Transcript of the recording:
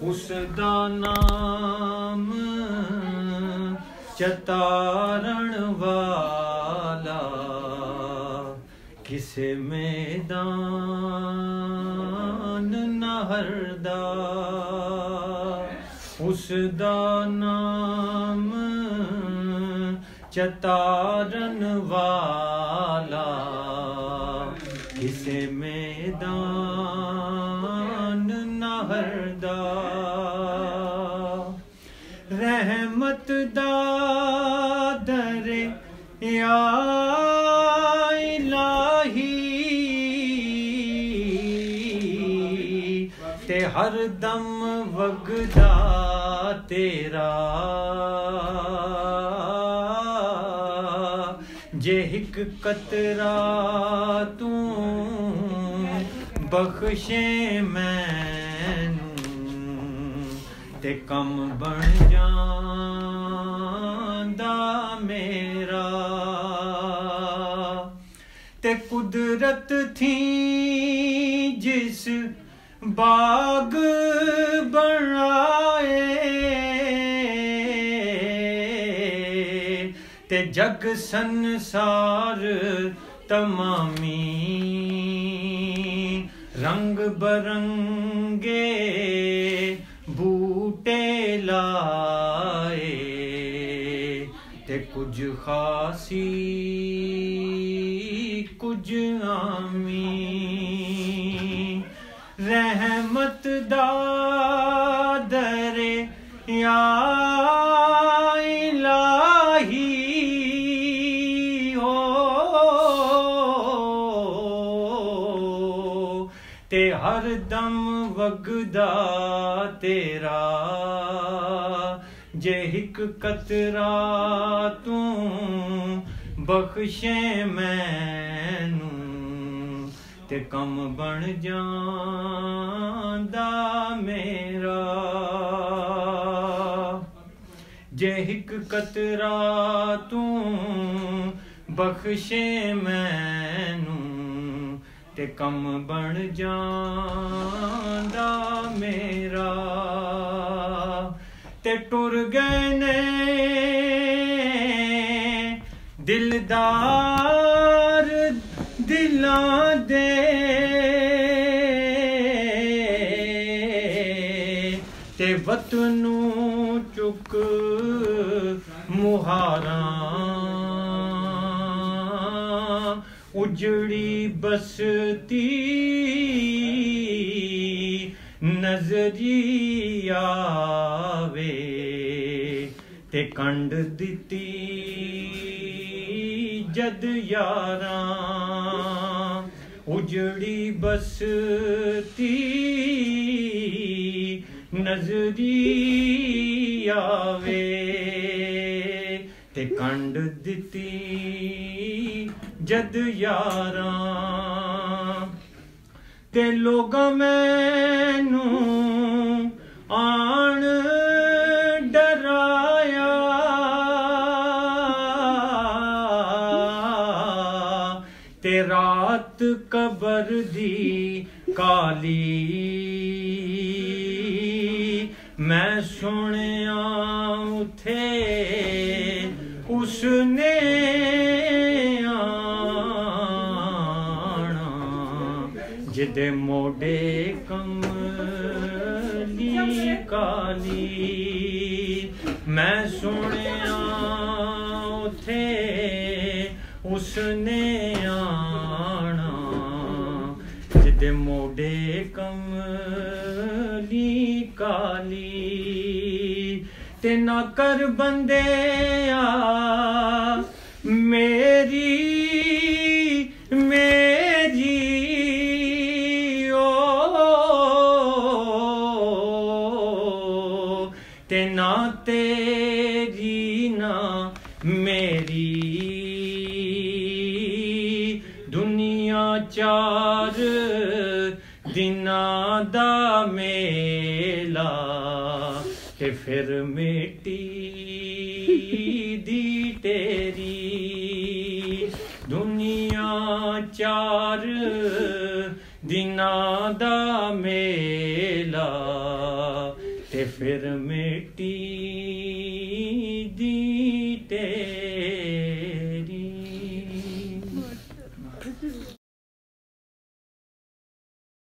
उसदा नाम चतारण वाला किसे मैदान न हरदा उसदा नाम चतारण वाला किसे मैदान न हरदा रहमत दा दरे या इलाही ते हर दम वगदा तेरा जे हिक कतरा तू बख्शे मैनू ते कम बन जांदा मेरा ते कुदरत थी जिस बाग बनाए ते जग संसार तमामी रंग बरंगे बूटे लाए ते कुछ खासी कुछ आमी रहमत दा दरे या इलाही ते हर दम वगदा तेरा जे हिक कतरा तू बख्शे मैनू ते कम बन जांदा मेरा जे हिक कतरा तू बख्शे मैनू ते कम बन जांदा मेरा ते टुर गए ने दिलदार दिलां दे ते वतनू चुक मुहारां उजड़ी बसती नजरी आवे ते कंड दिती जद यारां उजड़ी बसती नजरी आवे ते कंड दिती जद यारां ते लोगां मैनू आण डराया ते रात कबर दी काली मैं सुनिया उथे उसने आना जिदे मोडे कमली काली मैं सुनिया उथे उसने आना जिदे मोडे कमली काली ते ना कर बंदे मेरी ते ना तेरी ना मेरी दुनिया चार दिनां दा मेला ते फिर मिट्टी दी तेरी दुनिया चार दिनां दा मेला कि फिर मिट्टी दी तेरी।